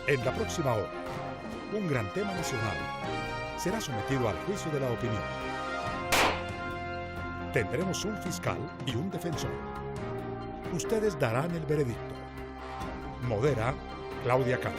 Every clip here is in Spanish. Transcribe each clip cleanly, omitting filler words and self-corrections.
En la próxima hora, un gran tema nacional será sometido al juicio de la opinión. Tendremos un fiscal y un defensor. Ustedes darán el veredicto. Modera Claudia Cano.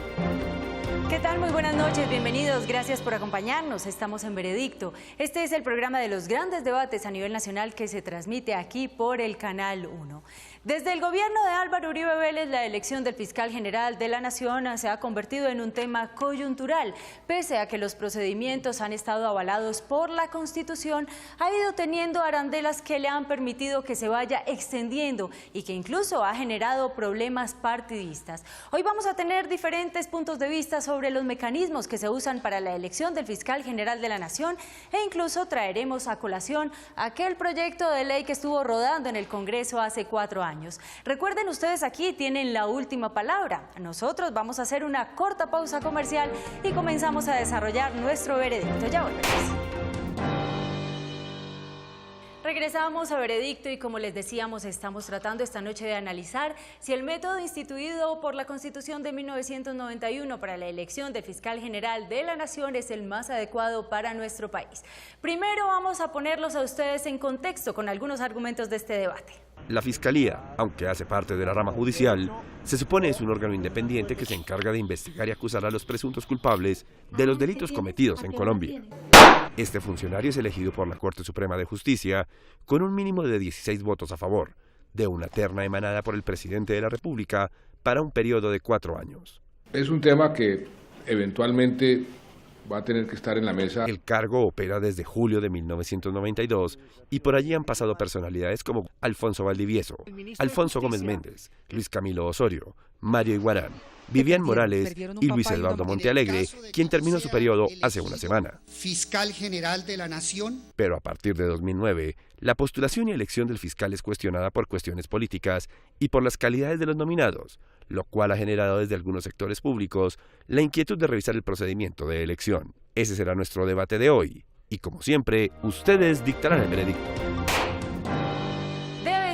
¿Qué tal? Muy buenas noches, bienvenidos, gracias por acompañarnos. Estamos en Veredicto. Este es el programa de los grandes debates a nivel nacional que se transmite aquí por el Canal 1. Desde el gobierno de Álvaro Uribe Vélez, la elección del fiscal general de la Nación se ha convertido en un tema coyuntural. Pese a que los procedimientos han estado avalados por la Constitución, ha ido teniendo arandelas que le han permitido que se vaya extendiendo y que incluso ha generado problemas partidistas. Hoy vamos a tener diferentes puntos de vista sobre los mecanismos que se usan para la elección del fiscal general de la Nación e incluso traeremos a colación aquel proyecto de ley que estuvo rodando en el Congreso hace 4 años. Recuerden, ustedes aquí tienen la última palabra. Nosotros vamos a hacer una corta pausa comercial y comenzamos a desarrollar nuestro veredicto. Ya volvemos. Regresamos a Veredicto y como les decíamos, estamos tratando esta noche de analizar si el método instituido por la Constitución de 1991 para la elección del fiscal general de la Nación es el más adecuado para nuestro país. Primero vamos a ponerlos a ustedes en contexto con algunos argumentos de este debate. La Fiscalía, aunque hace parte de la rama judicial, se supone es un órgano independiente que se encarga de investigar y acusar a los presuntos culpables de los delitos cometidos en Colombia. Este funcionario es elegido por la Corte Suprema de Justicia con un mínimo de 16 votos a favor, de una terna emanada por el presidente de la República para un periodo de 4 años. Es un tema que eventualmente va a tener que estar en la mesa. El cargo opera desde julio de 1992 y por allí han pasado personalidades como Alfonso Valdivieso, Alfonso Gómez Méndez, Luis Camilo Osorio, Mario Iguarán, Vivian Morales y Luis Eduardo Montealegre, quien terminó su periodo hace una semana. Fiscal general de la Nación. Pero a partir de 2009, la postulación y elección del fiscal es cuestionada por cuestiones políticas y por las calidades de los nominados, lo cual ha generado desde algunos sectores públicos la inquietud de revisar el procedimiento de elección. Ese será nuestro debate de hoy, y como siempre, ustedes dictarán el veredicto.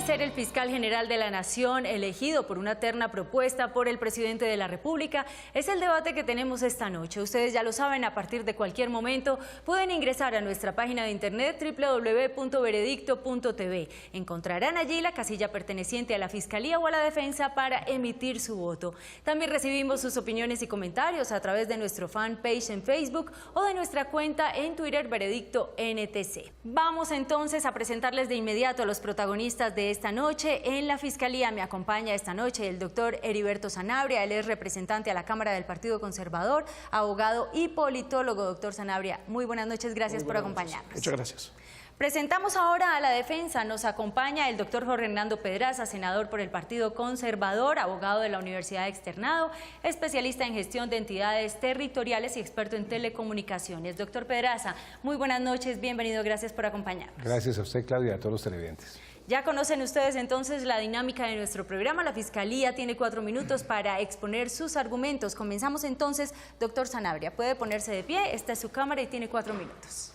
El fiscal general de la Nación, elegido por una terna propuesta por el presidente de la República, es el debate que tenemos esta noche. Ustedes ya lo saben, a partir de cualquier momento pueden ingresar a nuestra página de internet www.veredicto.tv. Encontrarán allí la casilla perteneciente a la Fiscalía o a la Defensa para emitir su voto. También recibimos sus opiniones y comentarios a través de nuestro fanpage en Facebook o de nuestra cuenta en Twitter, Veredicto NTC. Vamos entonces a presentarles de inmediato a los protagonistas de esta noche. En la Fiscalía me acompaña esta noche el doctor Heriberto Sanabria. Él es representante a la Cámara del Partido Conservador, abogado y politólogo. Doctor Sanabria, muy buenas noches, gracias por acompañarnos. Muchas gracias. Presentamos ahora a la defensa. Nos acompaña el doctor Jorge Hernando Pedraza, senador por el Partido Conservador, abogado de la Universidad Externado, especialista en gestión de entidades territoriales y experto en telecomunicaciones. Doctor Pedraza, muy buenas noches, bienvenido, gracias por acompañarnos. Gracias a usted, Claudia, y a todos los televidentes. Ya conocen ustedes entonces la dinámica de nuestro programa. La Fiscalía tiene 4 minutos para exponer sus argumentos. Comenzamos entonces, doctor Sanabria. Puede ponerse de pie, esta es su cámara y tiene 4 minutos.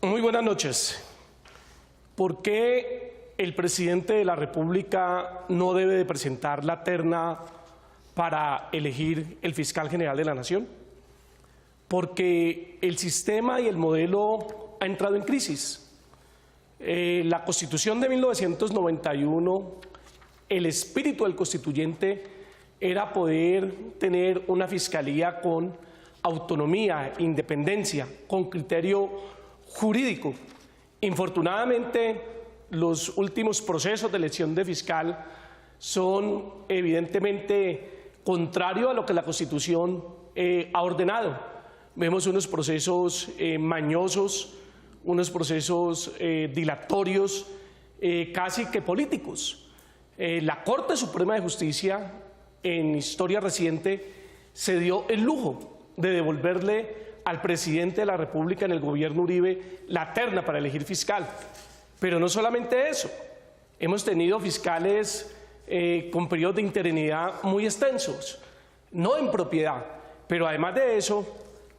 Muy buenas noches. ¿Por qué el presidente de la República no debe de presentar la terna para elegir el fiscal general de la Nación? Porque el sistema y el modelo ha entrado en crisis. La Constitución de 1991, el espíritu del constituyente era poder tener una fiscalía con autonomía, independencia, con criterio jurídico. Infortunadamente, los últimos procesos de elección de fiscal son evidentemente contrarios a lo que la Constitución ha ordenado. Vemos unos procesos mañosos, unos procesos dilatorios, casi que políticos. La Corte Suprema de Justicia, en historia reciente, se dio el lujo de devolverle al presidente de la República en el gobierno Uribe la terna para elegir fiscal. Pero no solamente eso, hemos tenido fiscales con periodos de interinidad muy extensos, no en propiedad, pero además de eso,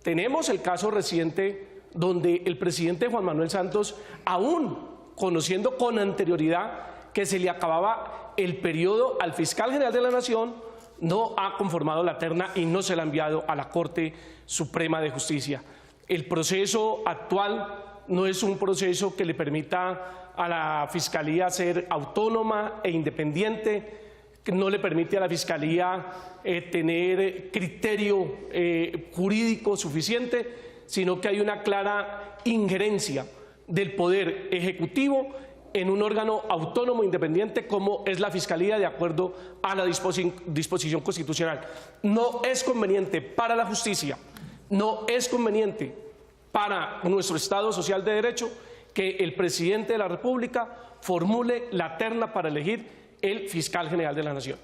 tenemos el caso reciente donde el presidente Juan Manuel Santos, aún conociendo con anterioridad que se le acababa el periodo al fiscal general de la Nación, no ha conformado la terna y no se la ha enviado a la Corte Suprema de Justicia. El proceso actual no es un proceso que le permita a la Fiscalía ser autónoma e independiente, que no le permite a la Fiscalía tener criterio jurídico suficiente, sino que hay una clara injerencia del Poder Ejecutivo en un órgano autónomo independiente como es la Fiscalía, de acuerdo a la disposición constitucional. No es conveniente para la justicia, no es conveniente para nuestro Estado social de derecho que el presidente de la República formule la terna para elegir el fiscal general de la Nación.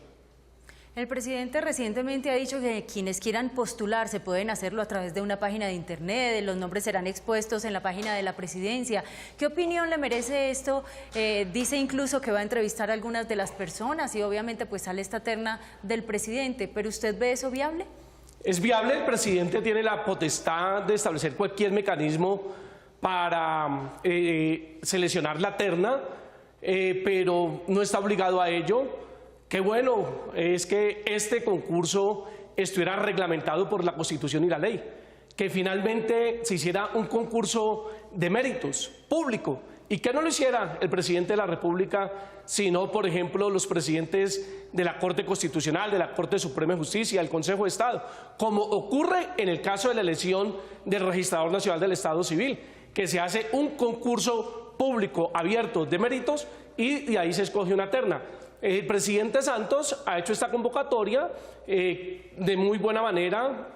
El presidente recientemente ha dicho que quienes quieran postularse pueden hacerlo a través de una página de internet, los nombres serán expuestos en la página de la presidencia. ¿Qué opinión le merece esto? Dice incluso que va a entrevistar a algunas de las personas y obviamente pues sale esta terna del presidente, ¿pero usted ve eso viable? Es viable, el presidente tiene la potestad de establecer cualquier mecanismo para seleccionar la terna, pero no está obligado a ello. Qué bueno es que este concurso estuviera reglamentado por la Constitución y la ley, que finalmente se hiciera un concurso de méritos público y que no lo hiciera el presidente de la República, sino, por ejemplo, los presidentes de la Corte Constitucional, de la Corte Suprema de Justicia, del Consejo de Estado, como ocurre en el caso de la elección del Registrador Nacional del Estado Civil, que se hace un concurso público abierto de méritos y de ahí se escoge una terna. El presidente Santos ha hecho esta convocatoria de muy buena manera,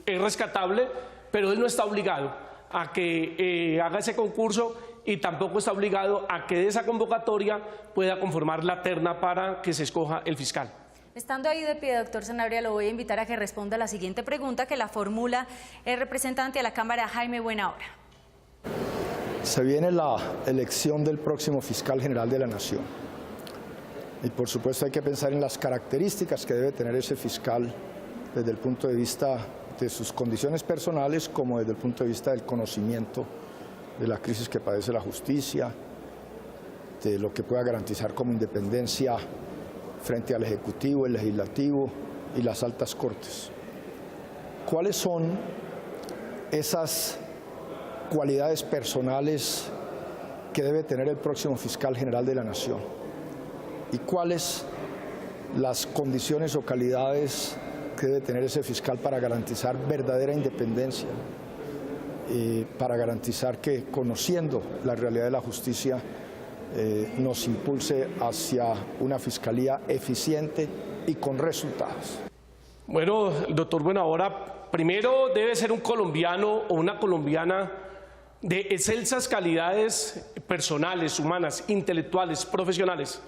es rescatable, pero él no está obligado a que haga ese concurso y tampoco está obligado a que de esa convocatoria pueda conformar la terna para que se escoja el fiscal. Estando ahí de pie, doctor Sanabria, lo voy a invitar a que responda a la siguiente pregunta que la formula el representante a la Cámara, Jaime Buenahora. Se viene la elección del próximo fiscal general de la Nación. Y por supuesto hay que pensar en las características que debe tener ese fiscal desde el punto de vista de sus condiciones personales como desde el punto de vista del conocimiento de la crisis que padece la justicia, de lo que pueda garantizar como independencia frente al Ejecutivo, el Legislativo y las altas cortes. ¿Cuáles son esas cualidades personales que debe tener el próximo fiscal general de la Nación? ¿Y cuáles las condiciones o calidades que debe tener ese fiscal para garantizar verdadera independencia, para garantizar que, conociendo la realidad de la justicia, nos impulse hacia una fiscalía eficiente y con resultados? Bueno, doctor Buenahora, primero debe ser un colombiano o una colombiana de excelsas calidades personales, humanas, intelectuales, profesionales.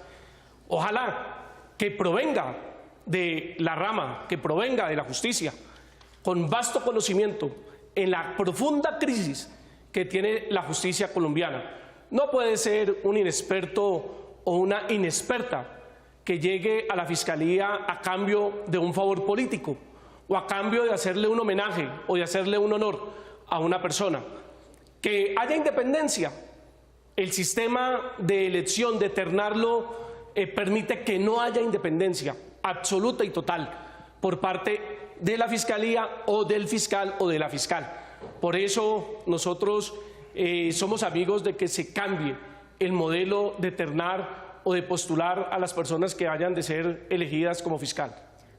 Ojalá que provenga de la rama, que provenga de la justicia, con vasto conocimiento en la profunda crisis que tiene la justicia colombiana. No puede ser un inexperto o una inexperta que llegue a la Fiscalía a cambio de un favor político o a cambio de hacerle un homenaje o de hacerle un honor a una persona. Que haya independencia. El sistema de elección, de ternarlo, permite que no haya independencia absoluta y total por parte de la Fiscalía o del fiscal o de la fiscal. Por eso nosotros somos amigos de que se cambie el modelo de ternar o de postular a las personas que hayan de ser elegidas como fiscal.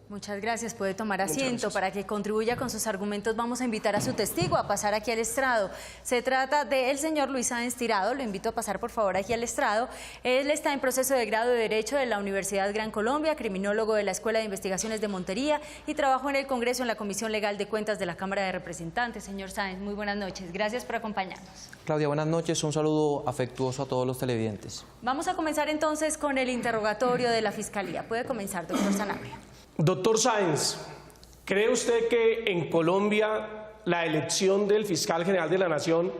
Muchas gracias. Puede tomar asiento. Para que contribuya con sus argumentos vamos a invitar a su testigo a pasar aquí al estrado. Se trata del señor Luis Sáenz Tirado. Lo invito a pasar por favor aquí al estrado. Él está en proceso de grado de Derecho de la Universidad Gran Colombia, criminólogo de la Escuela de Investigaciones de Montería y trabajó en el Congreso en la Comisión Legal de Cuentas de la Cámara de Representantes. Señor Sáenz, muy buenas noches. Gracias por acompañarnos. Claudia, buenas noches. Un saludo afectuoso a todos los televidentes. Vamos a comenzar entonces con el interrogatorio de la Fiscalía. Puede comenzar, doctor Sanabria. Doctor Sáenz, ¿cree usted que en Colombia la elección del fiscal general de la Nación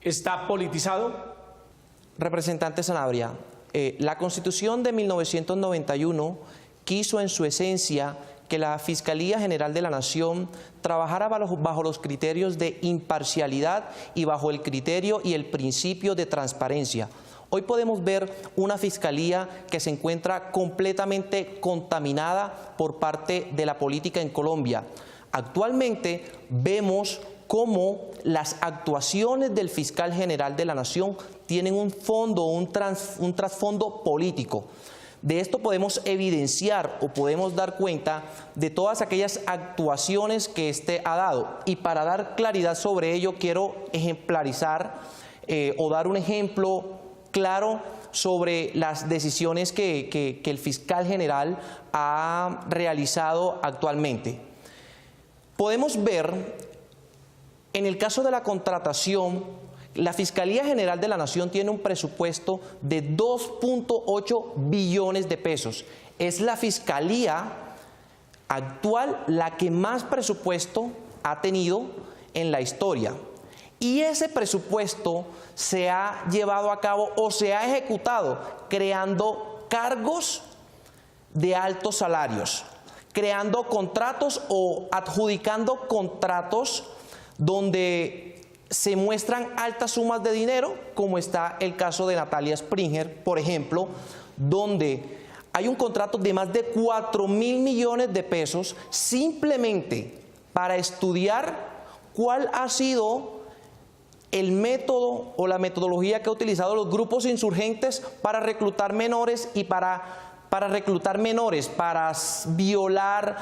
está politizado? Representante Sanabria, la Constitución de 1991 quiso en su esencia que la Fiscalía General de la Nación trabajara bajo los criterios de imparcialidad y bajo el criterio y el principio de transparencia. Hoy podemos ver una fiscalía que se encuentra completamente contaminada por parte de la política en Colombia. Actualmente vemos cómo las actuaciones del fiscal general de la Nación tienen un fondo, un trasfondo político. De esto podemos evidenciar o podemos dar cuenta de todas aquellas actuaciones que éste ha dado. Y para dar claridad sobre ello, quiero ejemplarizar o dar un ejemplo claro sobre las decisiones que el fiscal general ha realizado actualmente. Podemos ver, en el caso de la contratación, la Fiscalía General de la Nación tiene un presupuesto de 2.8 billones de pesos. Es la fiscalía actual la que más presupuesto ha tenido en la historia. Y ese presupuesto se ha llevado a cabo o se ha ejecutado creando cargos de altos salarios, creando contratos o adjudicando contratos donde se muestran altas sumas de dinero, como está el caso de Natalia Springer, por ejemplo, donde hay un contrato de más de 4.000 millones de pesos simplemente para estudiar cuál ha sido el método o la metodología que han utilizado los grupos insurgentes para reclutar menores y para violar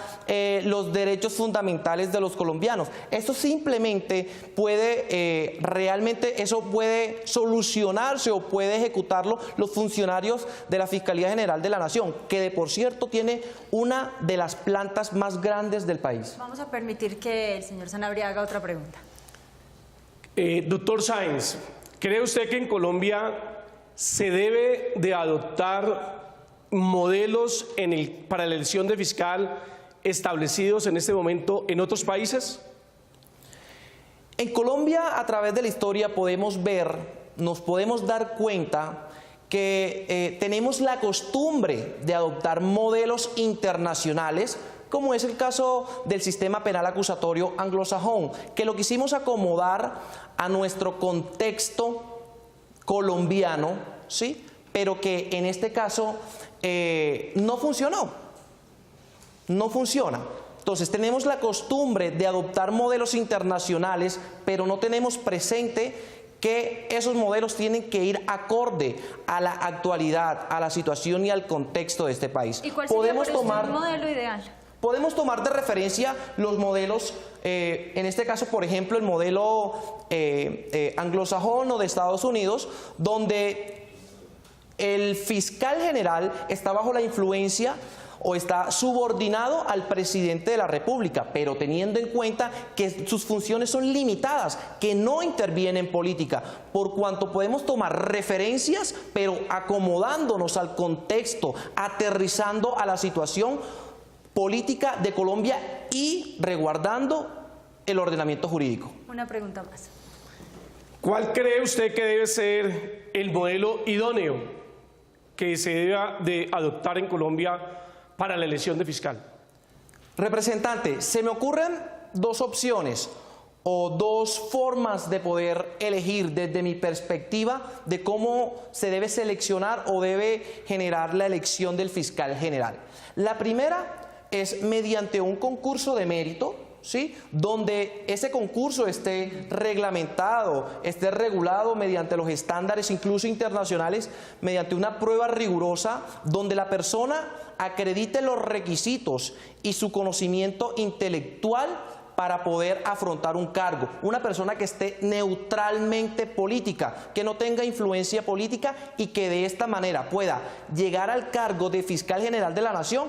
los derechos fundamentales de los colombianos. Eso simplemente puede, realmente eso puede solucionarse o puede ejecutarlo los funcionarios de la Fiscalía General de la Nación, que de por cierto tiene una de las plantas más grandes del país. Vamos a permitir que el señor Sanabria haga otra pregunta. Doctor Sáenz, ¿cree usted que en Colombia se debe de adoptar modelos para la elección de fiscal establecidos en este momento en otros países? En Colombia, a través de la historia, nos podemos dar cuenta que tenemos la costumbre de adoptar modelos internacionales, como es el caso del sistema penal acusatorio anglosajón, que lo quisimos acomodar a nuestro contexto colombiano, ¿sí? Pero que en este caso no funcionó, no funciona. Entonces tenemos la costumbre de adoptar modelos internacionales, pero no tenemos presente que esos modelos tienen que ir acorde a la actualidad, a la situación y al contexto de este país. ¿Y cuál sería por usted el modelo ideal? Podemos tomar de referencia los modelos, en este caso, por ejemplo, el modelo anglosajón o de Estados Unidos, donde el fiscal general está bajo la influencia o está subordinado al presidente de la República, pero teniendo en cuenta que sus funciones son limitadas, que no interviene en política, por cuanto podemos tomar referencias, pero acomodándonos al contexto, aterrizando a la situación política de Colombia y resguardando el ordenamiento jurídico. Una pregunta más. ¿Cuál cree usted que debe ser el modelo idóneo que se deba de adoptar en Colombia para la elección de fiscal? Representante, se me ocurren dos opciones o dos formas de poder elegir desde mi perspectiva de cómo se debe seleccionar o debe generar la elección del fiscal general. La primera es mediante un concurso de mérito, ¿sí? Donde ese concurso esté reglamentado, esté regulado mediante los estándares incluso internacionales, mediante una prueba rigurosa, donde la persona acredite los requisitos y su conocimiento intelectual para poder afrontar un cargo. Una persona que esté neutralmente política, que no tenga influencia política y que de esta manera pueda llegar al cargo de fiscal general de la Nación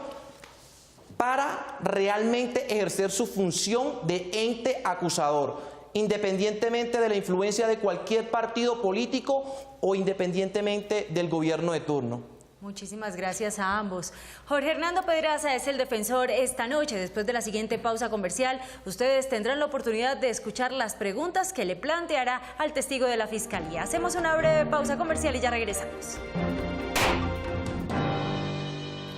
para realmente ejercer su función de ente acusador, independientemente de la influencia de cualquier partido político o independientemente del gobierno de turno. Muchísimas gracias a ambos. Jorge Hernando Pedraza es el defensor esta noche. Después de la siguiente pausa comercial, ustedes tendrán la oportunidad de escuchar las preguntas que le planteará al testigo de la Fiscalía. Hacemos una breve pausa comercial y ya regresamos.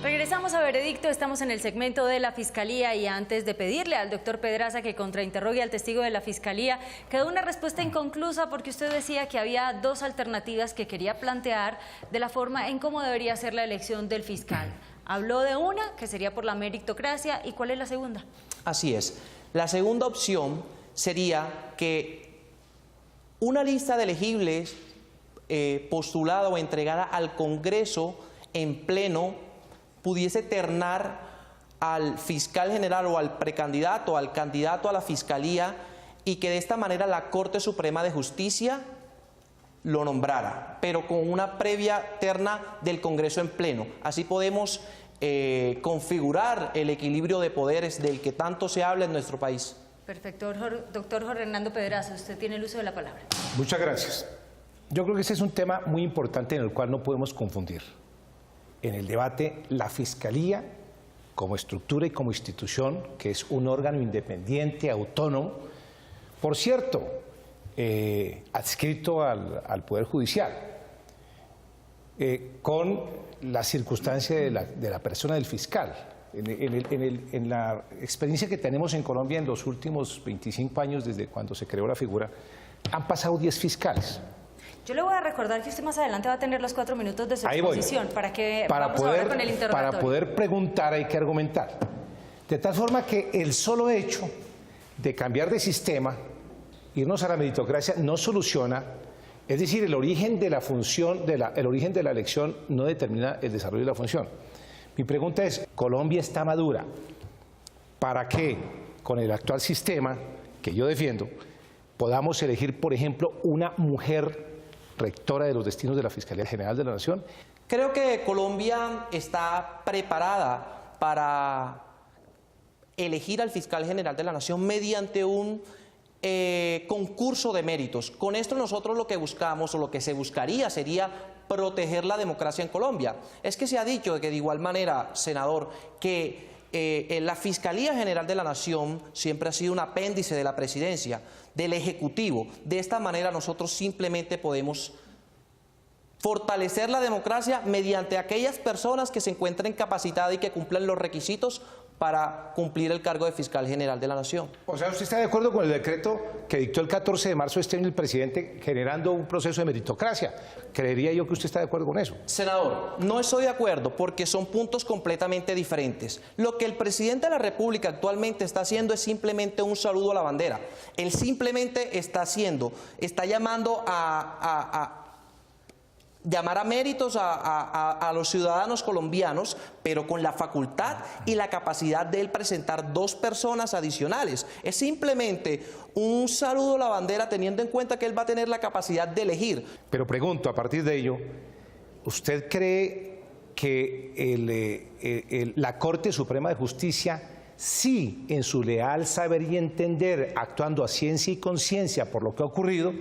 Regresamos a Veredicto, estamos en el segmento de la Fiscalía y antes de pedirle al doctor Pedraza que contrainterrogue al testigo de la Fiscalía, quedó una respuesta inconclusa porque usted decía que había dos alternativas que quería plantear de la forma en cómo debería ser la elección del fiscal. Habló de una, que sería por la meritocracia, ¿y cuál es la segunda? Así es. La segunda opción sería que una lista de elegibles postulada o entregada al Congreso en pleno pudiese ternar al fiscal general o al precandidato, al candidato a la fiscalía, y que de esta manera la Corte Suprema de Justicia lo nombrara, pero con una previa terna del Congreso en pleno. Así podemos configurar el equilibrio de poderes del que tanto se habla en nuestro país. Perfecto. Doctor Jorge Hernando Pedraza, usted tiene el uso de la palabra. Muchas gracias. Yo creo que ese es un tema muy importante en el cual no podemos confundir. En el debate, la Fiscalía, como estructura y como institución, que es un órgano independiente, autónomo, por cierto, adscrito al Poder Judicial, con la circunstancia de la persona del fiscal. En la experiencia que tenemos en Colombia en los últimos 25 años, desde cuando se creó la figura, han pasado 10 fiscales. Yo le voy a recordar que usted más adelante va a tener los 4 minutos de su exposición para que vamos ahora con el interrogatorio. Para poder preguntar hay que argumentar. De tal forma que el solo hecho de cambiar de sistema, irnos a la meritocracia, no soluciona, es decir, el origen de la función, el origen de la elección no determina el desarrollo de la función. Mi pregunta es, ¿Colombia está madura para que con el actual sistema que yo defiendo podamos elegir, por ejemplo, una mujer rectora de los destinos de la Fiscalía General de la Nación? Creo que Colombia está preparada para elegir al fiscal general de la Nación mediante un concurso de méritos. Con esto nosotros lo que buscamos o lo que se buscaría sería proteger la democracia en Colombia. Es que se ha dicho que de igual manera, senador, que la Fiscalía General de la Nación siempre ha sido un apéndice de la presidencia, del Ejecutivo. De esta manera nosotros simplemente podemos fortalecer la democracia mediante aquellas personas que se encuentren capacitadas y que cumplan los requisitos para cumplir el cargo de fiscal general de la Nación. O sea, ¿usted está de acuerdo con el decreto que dictó el 14 de marzo de este año el presidente generando un proceso de meritocracia? Creería yo que usted está de acuerdo con eso. Senador, no estoy de acuerdo porque son puntos completamente diferentes. Lo que el presidente de la República actualmente está haciendo es simplemente un saludo a la bandera. Él simplemente está llamando llamar a méritos a los ciudadanos colombianos, pero con la facultad y la capacidad de él presentar 2 personas adicionales. Es simplemente un saludo a la bandera teniendo en cuenta que él va a tener la capacidad de elegir. Pero pregunto, a partir de ello, ¿usted cree que la Corte Suprema de Justicia sí, en su leal saber y entender, actuando a ciencia y conciencia por lo que ha ocurrido,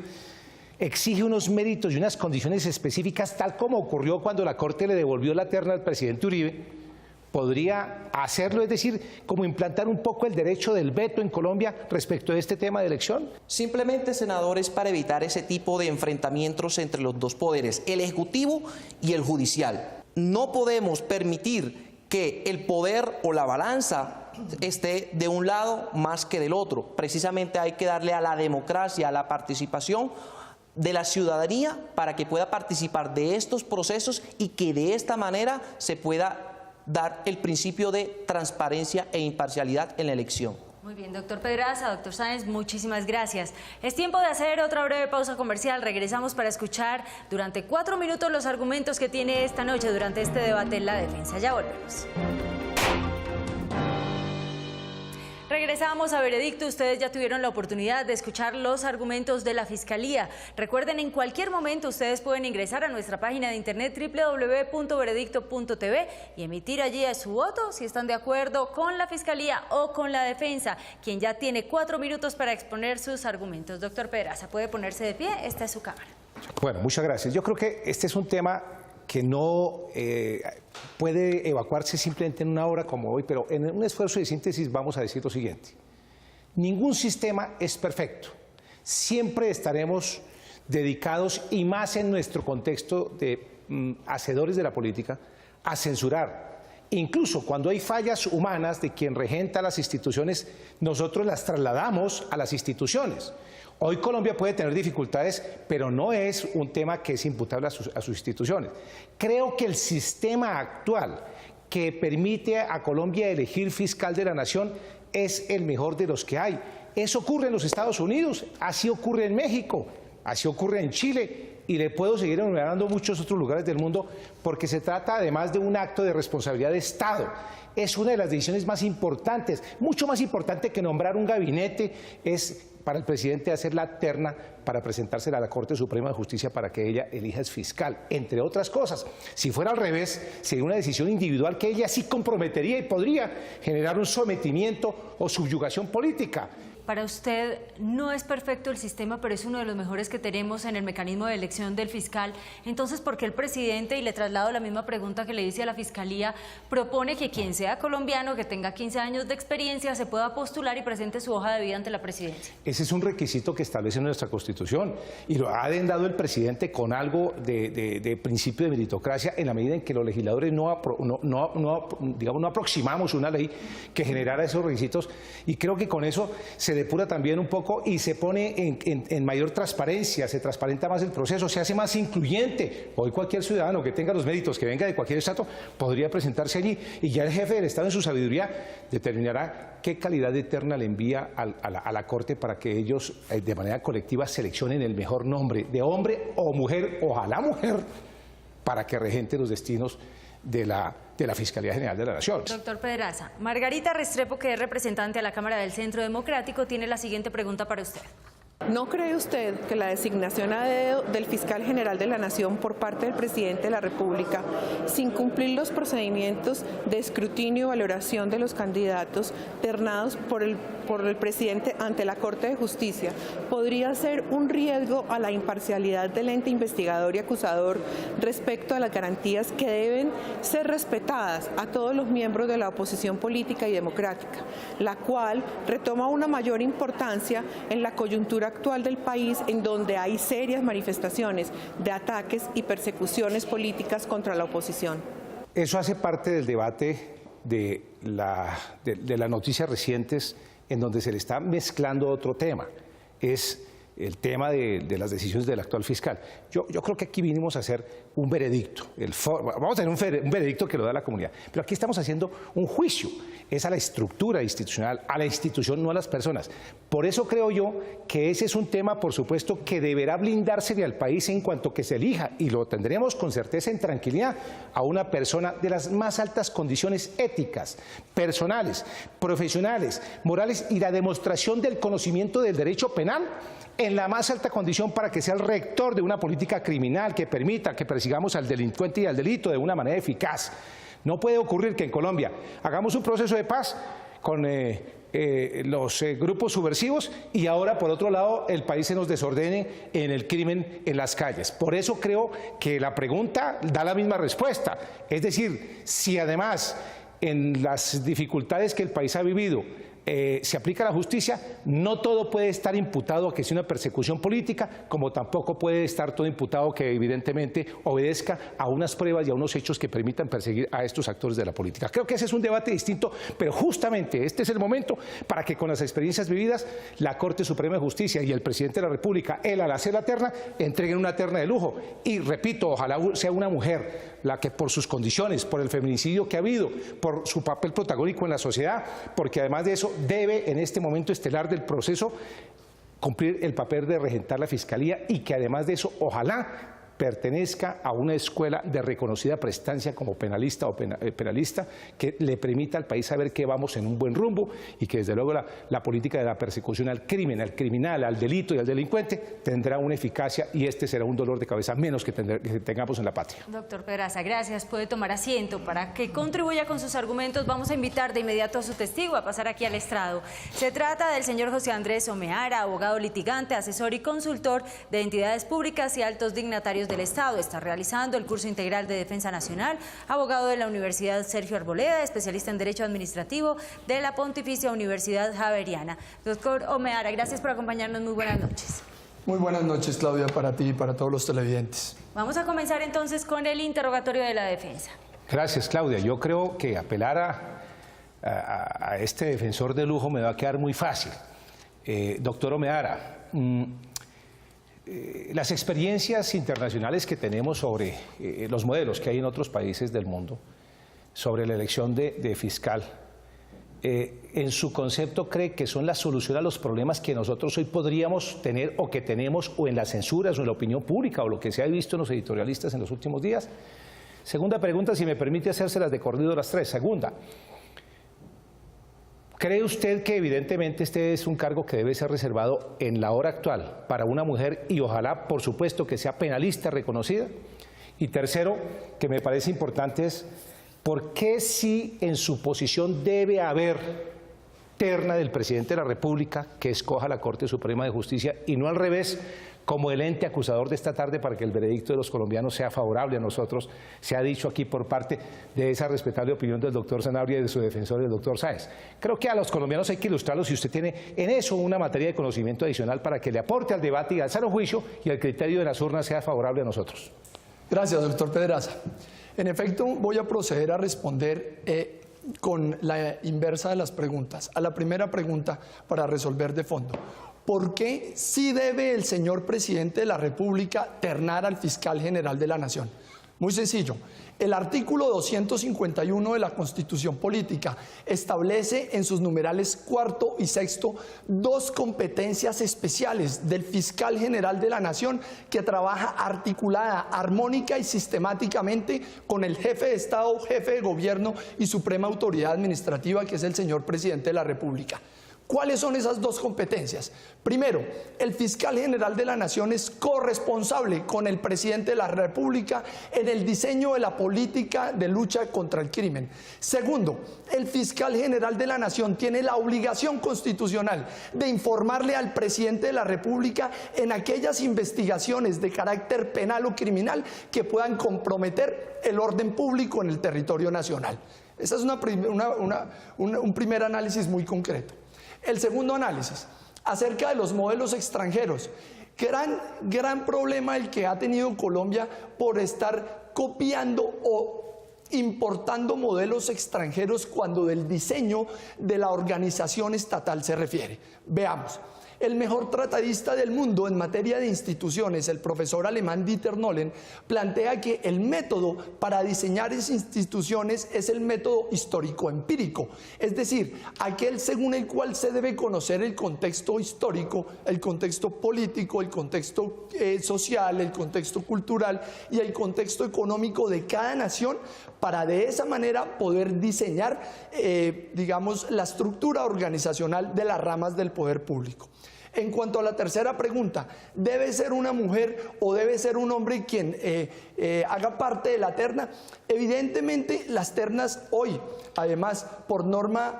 exige unos méritos y unas condiciones específicas, tal como ocurrió cuando la Corte le devolvió la terna al presidente Uribe? ¿Podría hacerlo, es decir, como implantar un poco el derecho del veto en Colombia respecto de este tema de elección? Simplemente, senador, es para evitar ese tipo de enfrentamientos entre los dos poderes, el Ejecutivo y el Judicial. No podemos permitir que el poder o la balanza esté de un lado más que del otro. Precisamente hay que darle a la democracia, a la participación de la ciudadanía para que pueda participar de estos procesos y que de esta manera se pueda dar el principio de transparencia e imparcialidad en la elección. Muy bien, doctor Pedraza, doctor Sáenz, muchísimas gracias. Es tiempo de hacer otra breve pausa comercial. Regresamos para escuchar durante 4 minutos los argumentos que tiene esta noche durante este debate en la defensa. Ya volvemos. Regresamos a Veredicto. Ustedes ya tuvieron la oportunidad de escuchar los argumentos de la Fiscalía. Recuerden, en cualquier momento ustedes pueden ingresar a nuestra página de internet www.veredicto.tv y emitir allí su voto si están de acuerdo con la Fiscalía o con la defensa, quien ya tiene 4 minutos para exponer sus argumentos. Doctor Pedraza, puede ponerse de pie. Esta es su cámara. Bueno, muchas gracias. Yo creo que este es un tema que no puede evacuarse simplemente en una hora como hoy, pero en un esfuerzo de síntesis vamos a decir lo siguiente. Ningún sistema es perfecto. Siempre estaremos dedicados, y más en nuestro contexto de hacedores de la política, a censurar Incluso cuando hay fallas humanas de quien regenta las instituciones, nosotros las trasladamos a las instituciones. Hoy Colombia puede tener dificultades, pero no es un tema que es imputable a sus instituciones. Creo que el sistema actual que permite a Colombia elegir fiscal de la nación es el mejor de los que hay. Eso ocurre en los Estados Unidos, así ocurre en México, así ocurre en Chile, y le puedo seguir enumerando muchos otros lugares del mundo, porque se trata además de un acto de responsabilidad de Estado. Es una de las decisiones más importantes, mucho más importante que nombrar un gabinete, es para el presidente hacer la terna para presentársela a la Corte Suprema de Justicia para que ella elija el fiscal, entre otras cosas. Si fuera al revés, sería una decisión individual que ella sí comprometería y podría generar un sometimiento o subyugación política. Para usted no es perfecto el sistema, pero es uno de los mejores que tenemos en el mecanismo de elección del fiscal. Entonces, ¿por qué el presidente, y le traslado la misma pregunta que le hice a la Fiscalía, propone que quien sea colombiano, que tenga 15 años de experiencia, se pueda postular y presente su hoja de vida ante la presidencia? Ese es un requisito que establece nuestra Constitución y lo ha adendado el presidente con algo de principio de meritocracia, en la medida en que los legisladores no aproximamos una ley que generara esos requisitos, y creo que con eso se depura también un poco y se pone en mayor transparencia, se transparenta más el proceso, se hace más incluyente. Hoy cualquier ciudadano que tenga los méritos, que venga de cualquier estrato, podría presentarse allí, y ya el jefe del Estado en su sabiduría determinará qué calidad de terna le envía a la Corte para que ellos de manera colectiva seleccionen el mejor nombre de hombre o mujer, ojalá mujer, para que regente los destinos de la Fiscalía General de la Nación. Doctor Pedraza, Margarita Restrepo, que es representante a la Cámara del Centro Democrático, tiene la siguiente pregunta para usted. ¿No cree usted que la designación a dedo del fiscal general de la Nación por parte del presidente de la República, sin cumplir los procedimientos de escrutinio y valoración de los candidatos ternados por el presidente ante la Corte de Justicia, podría ser un riesgo a la imparcialidad del ente investigador y acusador respecto a las garantías que deben ser respetadas a todos los miembros de la oposición política y democrática, la cual retoma una mayor importancia en la coyuntura actual del país, en donde hay serias manifestaciones de ataques y persecuciones políticas contra la oposición? Eso hace parte del debate de las noticias recientes, en donde se le está mezclando otro tema, es el tema de las decisiones del actual fiscal. Yo creo que aquí vinimos a hacer un veredicto, vamos a tener un veredicto que lo da la comunidad, pero aquí estamos haciendo un juicio, es a la estructura institucional, a la institución, no a las personas. Por eso creo yo que ese es un tema, por supuesto, que deberá blindársele al país en cuanto que se elija, y lo tendremos con certeza en tranquilidad, a una persona de las más altas condiciones éticas, personales, profesionales, morales, y la demostración del conocimiento del derecho penal en la más alta condición para que sea el rector de una política criminal que permita que persigamos al delincuente y al delito de una manera eficaz. No puede ocurrir que en Colombia hagamos un proceso de paz con los grupos subversivos y ahora, por otro lado, el país se nos desordene en el crimen en las calles. Por eso creo que la pregunta da la misma respuesta. Es decir, si además en las dificultades que el país ha vivido se aplica la justicia, no todo puede estar imputado a que sea una persecución política, como tampoco puede estar todo imputado que evidentemente obedezca a unas pruebas y a unos hechos que permitan perseguir a estos actores de la política. Creo que ese es un debate distinto, pero justamente este es el momento para que con las experiencias vividas la Corte Suprema de Justicia y el presidente de la República, él al hacer la terna, entreguen una terna de lujo. Y repito, ojalá sea una mujer la que, por sus condiciones, por el feminicidio que ha habido, por su papel protagónico en la sociedad, porque además de eso debe en este momento estelar del proceso cumplir el papel de regentar la Fiscalía, y que además de eso ojalá pertenezca a una escuela de reconocida prestancia como penalista o penalista que le permita al país saber que vamos en un buen rumbo y que desde luego la política de la persecución al crimen, al criminal, al delito y al delincuente tendrá una eficacia, y este será un dolor de cabeza menos que tengamos en la patria. Doctor Pedraza, gracias. Puede tomar asiento. Para que contribuya con sus argumentos, vamos a invitar de inmediato a su testigo a pasar aquí al estrado. Se trata del señor José Andrés Omeara, abogado litigante, asesor y consultor de entidades públicas y altos dignatarios del Estado. Está realizando el curso integral de Defensa Nacional, abogado de la Universidad Sergio Arboleda, especialista en Derecho Administrativo de la Pontificia Universidad Javeriana. Doctor Omeara, gracias por acompañarnos. Muy buenas noches. Muy buenas noches, Claudia, para ti y para todos los televidentes. Vamos a comenzar entonces con el interrogatorio de la defensa. Gracias, Claudia. Yo creo que apelar a este defensor de lujo me va a quedar muy fácil. Doctor Omeara, las experiencias internacionales que tenemos sobre los modelos que hay en otros países del mundo, sobre la elección de fiscal, en su concepto, ¿cree que son la solución a los problemas que nosotros hoy podríamos tener o que tenemos o en las censuras o en la opinión pública o lo que se ha visto en los editorialistas en los últimos días? Segunda pregunta, si me permite hacérselas de corrido las tres. Segunda, ¿cree usted que evidentemente este es un cargo que debe ser reservado en la hora actual para una mujer y ojalá, por supuesto, que sea penalista reconocida? Y tercero, que me parece importante es, ¿por qué si en su posición debe haber terna del presidente de la República que escoja la Corte Suprema de Justicia y no al revés, como el ente acusador de esta tarde para que el veredicto de los colombianos sea favorable a nosotros? Se ha dicho aquí por parte de esa respetable opinión del doctor Sanabria y de su defensor, el doctor Sáez. Creo que a los colombianos hay que ilustrarlos si usted tiene en eso una materia de conocimiento adicional para que le aporte al debate y al sano juicio y el criterio de las urnas sea favorable a nosotros. Gracias, doctor Pedraza. En efecto, voy a proceder a responder con la inversa de las preguntas. A la primera pregunta, para resolver de fondo. ¿Por qué sí debe el señor presidente de la República ternar al fiscal general de la Nación? Muy sencillo. El artículo 251 de la Constitución Política establece en sus numerales cuarto y sexto dos competencias especiales del fiscal general de la Nación que trabaja articulada, armónica y sistemáticamente con el jefe de Estado, jefe de gobierno y suprema autoridad administrativa, que es el señor presidente de la República. ¿Cuáles son esas dos competencias? Primero, el fiscal general de la Nación es corresponsable con el presidente de la República en el diseño de la política de lucha contra el crimen. Segundo, el fiscal general de la Nación tiene la obligación constitucional de informarle al presidente de la República en aquellas investigaciones de carácter penal o criminal que puedan comprometer el orden público en el territorio nacional. Ese es un primer análisis muy concreto. El segundo análisis, acerca de los modelos extranjeros. Gran problema el que ha tenido Colombia por estar copiando o importando modelos extranjeros cuando del diseño de la organización estatal se refiere. Veamos. El mejor tratadista del mundo en materia de instituciones, el profesor alemán Dieter Nolen, plantea que el método para diseñar esas instituciones es el método histórico-empírico, es decir, aquel según el cual se debe conocer el contexto histórico, el contexto político, el contexto social, el contexto cultural y el contexto económico de cada nación, para de esa manera poder diseñar, digamos, la estructura organizacional de las ramas del poder público. En cuanto a la tercera pregunta, ¿debe ser una mujer o debe ser un hombre quien haga parte de la terna? Evidentemente las ternas hoy, además por norma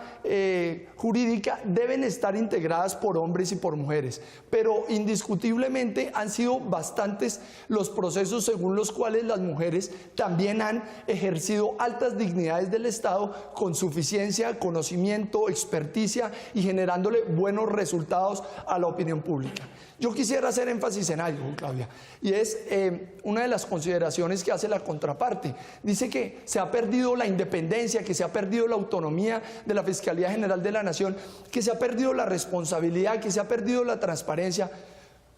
jurídica, deben estar integradas por hombres y por mujeres, pero indiscutiblemente han sido bastantes los procesos según los cuales las mujeres también han ejercido altas dignidades del Estado con suficiencia, conocimiento, experticia y generándole buenos resultados a la opinión pública. Yo quisiera hacer énfasis en algo, Claudia, y es una de las consideraciones que hace la contraparte. Dice que se ha perdido la independencia, que se ha perdido la autonomía de la Fiscalía General de la Nación, que se ha perdido la responsabilidad, que se ha perdido la transparencia.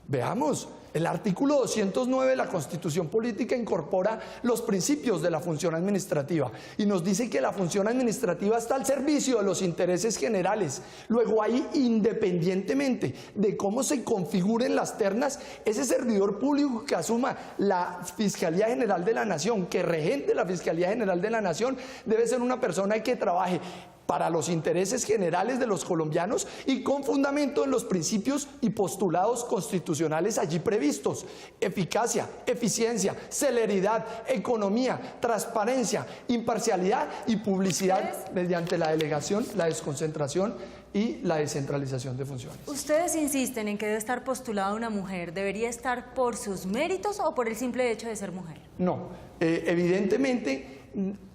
Veamos, el artículo 209 de la Constitución Política incorpora los principios de la función administrativa y nos dice que la función administrativa está al servicio de los intereses generales. Luego ahí, independientemente de cómo se configuren las ternas, ese servidor público que asuma la Fiscalía General de la Nación, que regente la Fiscalía General de la Nación, debe ser una persona que trabaje para los intereses generales de los colombianos y con fundamento en los principios y postulados constitucionales allí previstos: eficacia, eficiencia, celeridad, economía, transparencia, imparcialidad y publicidad mediante la delegación, la desconcentración y la descentralización de funciones. Ustedes insisten en que debe estar postulada una mujer. ¿Debería estar por sus méritos o por el simple hecho de ser mujer? No, evidentemente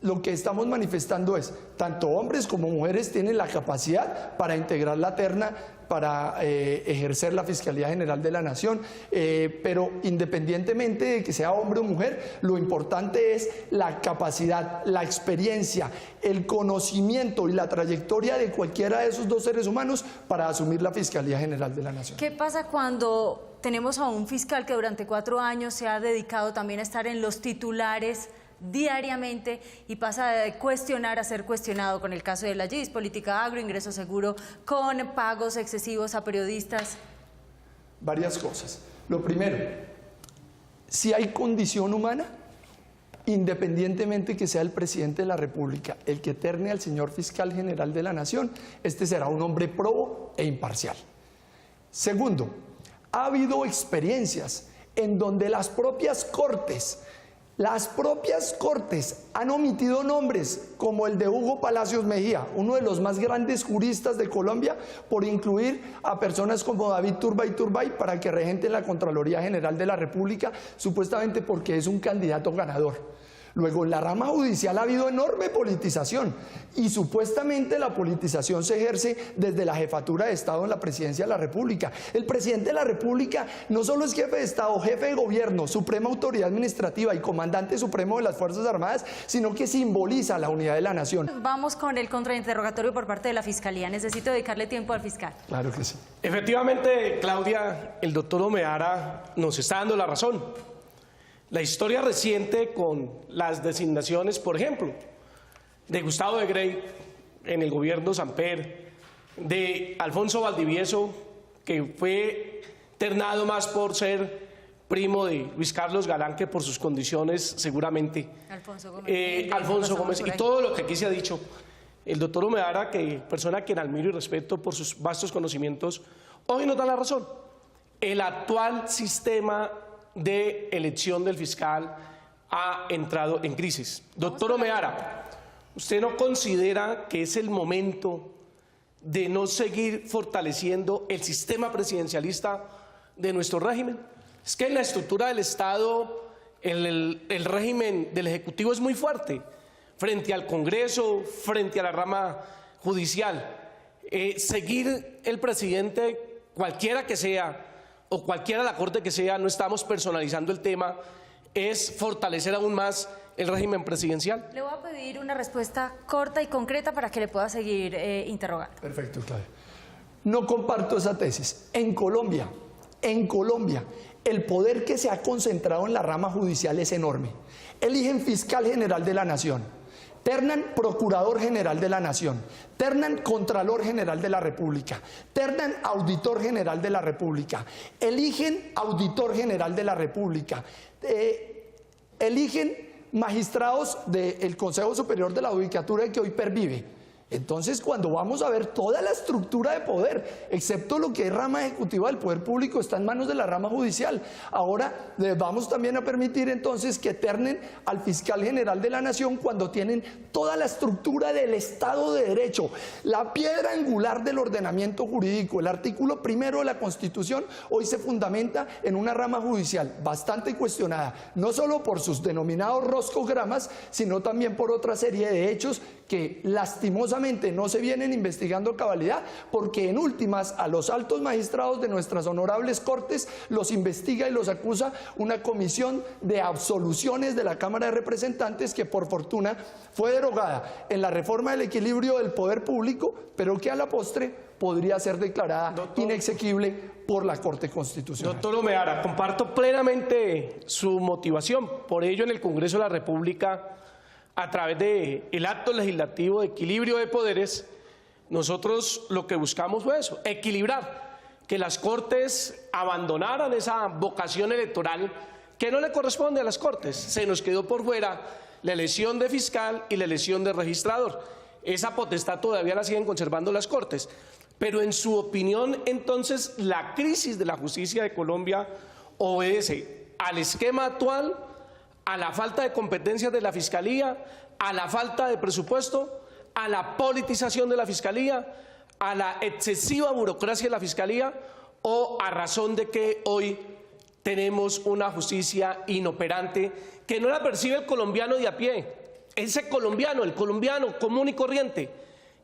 lo que estamos manifestando es, tanto hombres como mujeres tienen la capacidad para integrar la terna, para ejercer la Fiscalía General de la Nación, pero independientemente de que sea hombre o mujer, lo importante es la capacidad, la experiencia, el conocimiento y la trayectoria de cualquiera de esos dos seres humanos para asumir la Fiscalía General de la Nación. ¿Qué pasa cuando tenemos a un fiscal que durante 4 años se ha dedicado también a estar en los titulares diariamente y pasa de cuestionar a ser cuestionado con el caso de la GIS, política agro, ingreso seguro, con pagos excesivos a periodistas? Varias cosas. Lo primero, si hay condición humana, independientemente que sea el presidente de la República el que terne al señor fiscal general de la Nación, este será un hombre probo e imparcial. Segundo, ha habido experiencias en donde las propias cortes han omitido nombres como el de Hugo Palacios Mejía, uno de los más grandes juristas de Colombia, por incluir a personas como David Turbay para que regenten la Contraloría General de la República, supuestamente porque es un candidato ganador. Luego, en la rama judicial ha habido enorme politización y supuestamente la politización se ejerce desde la jefatura de Estado en la presidencia de la República. El presidente de la República no solo es jefe de Estado, jefe de gobierno, suprema autoridad administrativa y comandante supremo de las Fuerzas Armadas, sino que simboliza la unidad de la nación. Vamos con el contrainterrogatorio por parte de la Fiscalía. Necesito dedicarle tiempo al fiscal. Claro que sí. Efectivamente, Claudia, el doctor Omeara nos está dando la razón. La historia reciente con las designaciones, por ejemplo, de Gustavo de Grey en el gobierno Samper, de Alfonso Valdivieso, que fue ternado más por ser primo de Luis Carlos Galán que por sus condiciones, seguramente. Alfonso Gómez, y todo lo que aquí se ha dicho. El doctor Omeara, que persona a quien admiro y respeto por sus vastos conocimientos, hoy nos da la razón. El actual sistema de elección del fiscal ha entrado en crisis. Doctor Omeara, ¿usted no considera que es el momento de no seguir fortaleciendo el sistema presidencialista de nuestro régimen? Es que en la estructura del Estado el régimen del Ejecutivo es muy fuerte frente al Congreso, frente a la rama judicial. Seguir el presidente, cualquiera que sea, o cualquiera de la corte que sea, no estamos personalizando el tema, es fortalecer aún más el régimen presidencial. Le voy a pedir una respuesta corta y concreta para que le pueda seguir interrogando. Perfecto, Claudia. No comparto esa tesis. En Colombia, el poder que se ha concentrado en la rama judicial es enorme. Eligen fiscal general de la Nación, ternan procurador general de la Nación, ternan contralor general de la República, ternan auditor general de la República, eligen auditor general de la República, eligen magistrados del Consejo Superior de la Judicatura que hoy pervive. Entonces, cuando vamos a ver toda la estructura de poder, excepto lo que es rama ejecutiva del poder público, está en manos de la rama judicial. Ahora les vamos también a permitir entonces que ternen al fiscal general de la Nación cuando tienen toda la estructura del Estado de Derecho, la piedra angular del ordenamiento jurídico, el artículo 1 de la Constitución, hoy se fundamenta en una rama judicial bastante cuestionada, no solo por sus denominados roscogramas, sino también por otra serie de hechos que lastimosamente no se vienen investigando a cabalidad, porque en últimas a los altos magistrados de nuestras honorables cortes los investiga y los acusa una comisión de absoluciones de la Cámara de Representantes que por fortuna fue derogada en la reforma del equilibrio del poder público, pero que a la postre podría ser declarada inexequible por la Corte Constitucional. Doctor Omeara, comparto plenamente su motivación. Por ello, en el Congreso de la República, a través del acto legislativo de equilibrio de poderes, nosotros lo que buscamos fue eso, equilibrar, que las Cortes abandonaran esa vocación electoral que no le corresponde a las Cortes. Se nos quedó por fuera la elección de fiscal y la elección de registrador. Esa potestad todavía la siguen conservando las Cortes. Pero en su opinión, entonces, la crisis de la justicia de Colombia obedece al esquema actual, a la falta de competencias de la Fiscalía, a la falta de presupuesto, a la politización de la Fiscalía, a la excesiva burocracia de la Fiscalía, o a razón de que hoy tenemos una justicia inoperante que no la percibe el colombiano de a pie, ese colombiano, el colombiano común y corriente,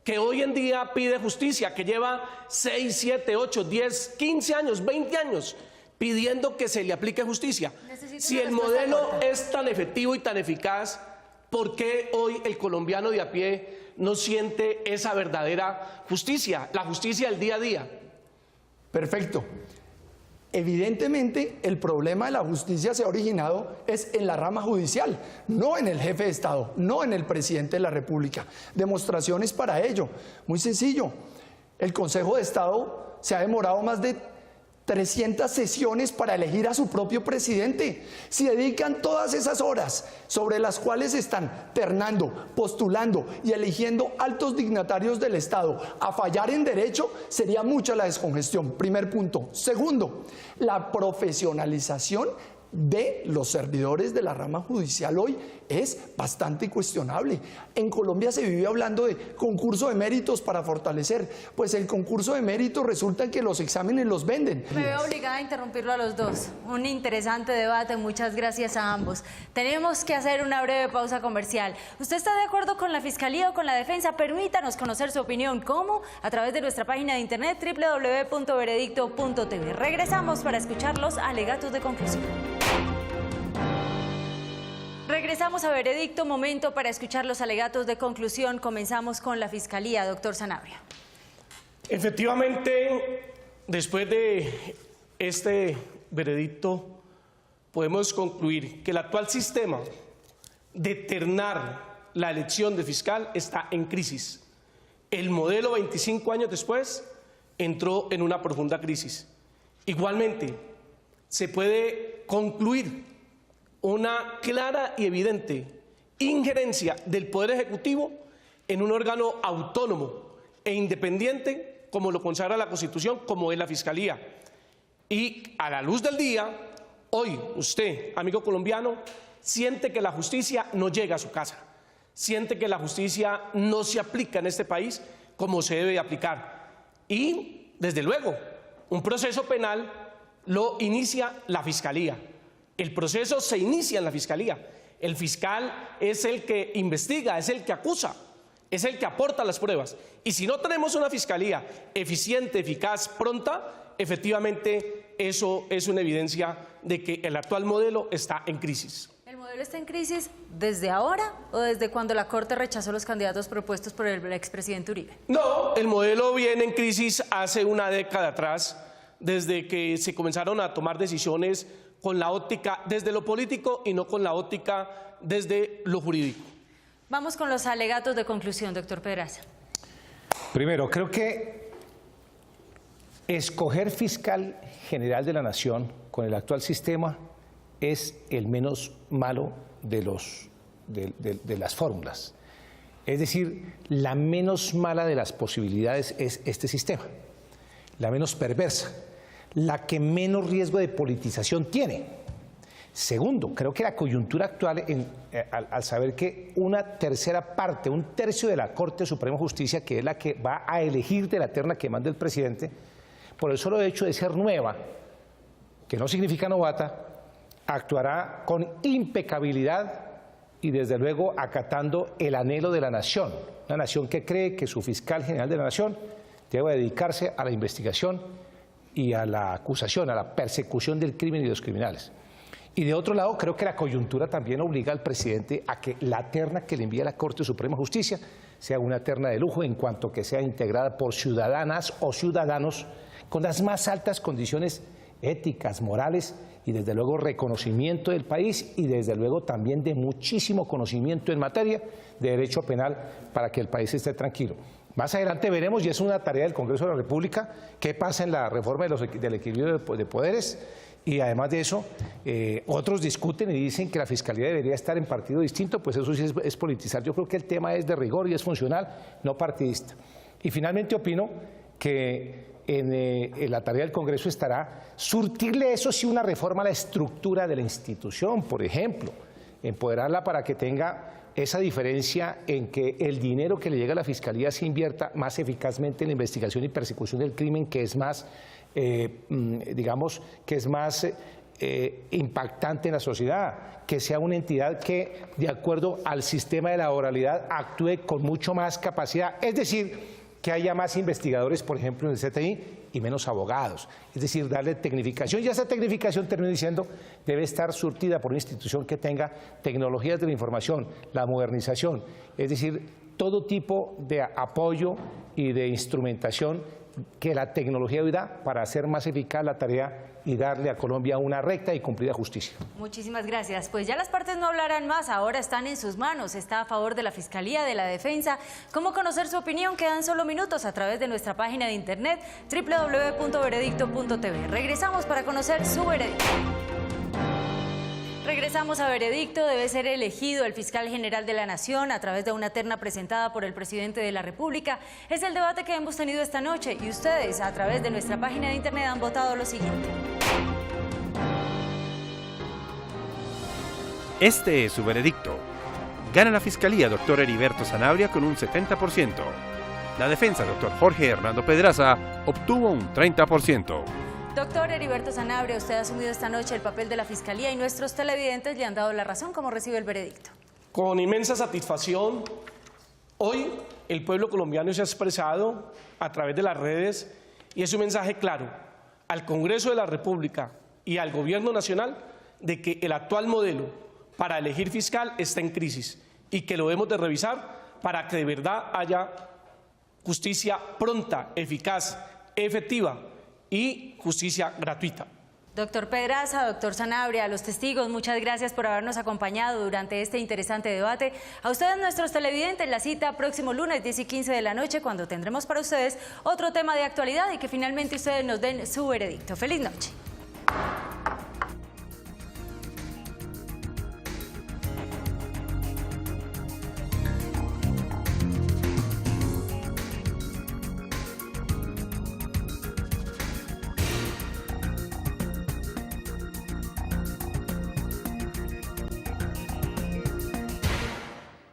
que hoy en día pide justicia, que lleva 6, 7, 8, 10, 15 años, 20 años pidiendo que se le aplique justicia. Si el modelo es tan efectivo y tan eficaz, ¿por qué hoy el colombiano de a pie no siente esa verdadera justicia, la justicia del día a día? Perfecto. Evidentemente, el problema de la justicia se ha originado es en la rama judicial, no en el jefe de Estado, no en el presidente de la República. Demostraciones para ello. Muy sencillo. El Consejo de Estado se ha demorado más de 300 sesiones para elegir a su propio presidente. Si dedican todas esas horas sobre las cuales están ternando, postulando y eligiendo altos dignatarios del Estado a fallar en derecho, sería mucha la descongestión. Primer punto. Segundo, la profesionalización de los servidores de la rama judicial hoy es bastante cuestionable. En Colombia se vive hablando de concurso de méritos para fortalecer. Pues el concurso de méritos resulta que los exámenes los venden. Me veo obligada a interrumpirlo a los dos. Un interesante debate, muchas gracias a ambos. Tenemos que hacer una breve pausa comercial. ¿Usted está de acuerdo con la Fiscalía o con la Defensa? Permítanos conocer su opinión. ¿Cómo? A través de nuestra página de internet www.veredicto.tv. Regresamos para escuchar los alegatos de conclusión. Regresamos a Veredicto, momento para escuchar los alegatos de conclusión. Comenzamos con la Fiscalía, doctor Sanabria. Efectivamente, después de este veredicto, podemos concluir que el actual sistema de ternar la elección de fiscal está en crisis. El modelo 25 años después entró en una profunda crisis. Igualmente, se puede concluir una clara y evidente injerencia del Poder Ejecutivo en un órgano autónomo e independiente, como lo consagra la Constitución, como es la Fiscalía. Y a la luz del día, hoy usted, amigo colombiano, siente que la justicia no llega a su casa, siente que la justicia no se aplica en este país como se debe aplicar. Y, desde luego, un proceso penal lo inicia la Fiscalía. El proceso se inicia en la Fiscalía. El fiscal es el que investiga, es el que acusa, es el que aporta las pruebas. Y si no tenemos una Fiscalía eficiente, eficaz, pronta, efectivamente eso es una evidencia de que el actual modelo está en crisis. ¿El modelo está en crisis desde ahora o desde cuando la Corte rechazó los candidatos propuestos por el expresidente Uribe? No, el modelo viene en crisis hace una década atrás, desde que se comenzaron a tomar decisiones con la óptica desde lo político y no con la óptica desde lo jurídico. Vamos con los alegatos de conclusión, doctor Pedraza. Primero, creo que escoger fiscal general de la Nación con el actual sistema es el menos malo de las fórmulas. Es decir, la menos mala de las posibilidades es este sistema, la menos perversa, la que menos riesgo de politización tiene. Segundo, creo que la coyuntura actual, al saber que una tercera parte, un tercio de la Corte Suprema de Justicia, que es la que va a elegir de la terna que manda el presidente, por el solo hecho de ser nueva, que no significa novata, actuará con impecabilidad y desde luego acatando el anhelo de la nación, una nación que cree que su fiscal general de la nación debe dedicarse a la investigación y a la acusación, a la persecución del crimen y de los criminales. Y de otro lado, creo que la coyuntura también obliga al presidente a que la terna que le envía la Corte Suprema de Justicia sea una terna de lujo en cuanto que sea integrada por ciudadanas o ciudadanos con las más altas condiciones éticas, morales y desde luego reconocimiento del país y desde luego también de muchísimo conocimiento en materia de derecho penal para que el país esté tranquilo. Más adelante veremos, y es una tarea del Congreso de la República, qué pasa en la reforma del equilibrio de poderes, y además de eso, otros discuten y dicen que la Fiscalía debería estar en partido distinto, pues eso sí es politizar. Yo creo que el tema es de rigor y es funcional, no partidista. Y finalmente opino que en la tarea del Congreso estará surtirle eso sí una reforma a la estructura de la institución, por ejemplo, empoderarla para que tenga esa diferencia en que el dinero que le llega a la Fiscalía se invierta más eficazmente en la investigación y persecución del crimen, que es más, digamos, que es más impactante en la sociedad, que sea una entidad que, de acuerdo al sistema de la oralidad, actúe con mucho más capacidad, es decir, que haya más investigadores, por ejemplo, en el CTI y menos abogados, es decir, darle tecnificación, y esa tecnificación, termino diciendo, debe estar surtida por una institución que tenga tecnologías de la información, la modernización, es decir, todo tipo de apoyo y de instrumentación que la tecnología hoy da para hacer más eficaz la tarea y darle a Colombia una recta y cumplida justicia. Muchísimas gracias. Pues ya las partes no hablarán más, ahora están en sus manos. Está a favor de la Fiscalía, de la Defensa. ¿Cómo conocer su opinión? Quedan solo minutos a través de nuestra página de internet www.veredicto.tv. Regresamos para conocer su veredicto. Regresamos a Veredicto. Debe ser elegido el fiscal general de la Nación a través de una terna presentada por el presidente de la República. Es el debate que hemos tenido esta noche y ustedes a través de nuestra página de internet han votado lo siguiente. Este es su veredicto. Gana la Fiscalía Dr. Heriberto Sanabria con un 70%. La defensa Dr. Jorge Hernando Pedraza obtuvo un 30%. Doctor Heriberto Sanabria, usted ha asumido esta noche el papel de la Fiscalía y nuestros televidentes le han dado la razón. ¿Cómo recibe el veredicto? Con inmensa satisfacción. Hoy el pueblo colombiano se ha expresado a través de las redes y es un mensaje claro al Congreso de la República y al Gobierno Nacional de que el actual modelo para elegir fiscal está en crisis y que lo debemos de revisar para que de verdad haya justicia pronta, eficaz, efectiva y justicia gratuita. Doctor Pedraza, doctor Sanabria, a los testigos, muchas gracias por habernos acompañado durante este interesante debate. A ustedes, nuestros televidentes, la cita próximo lunes 10 y 15 de la noche, cuando tendremos para ustedes otro tema de actualidad y que finalmente ustedes nos den su veredicto. ¡Feliz noche!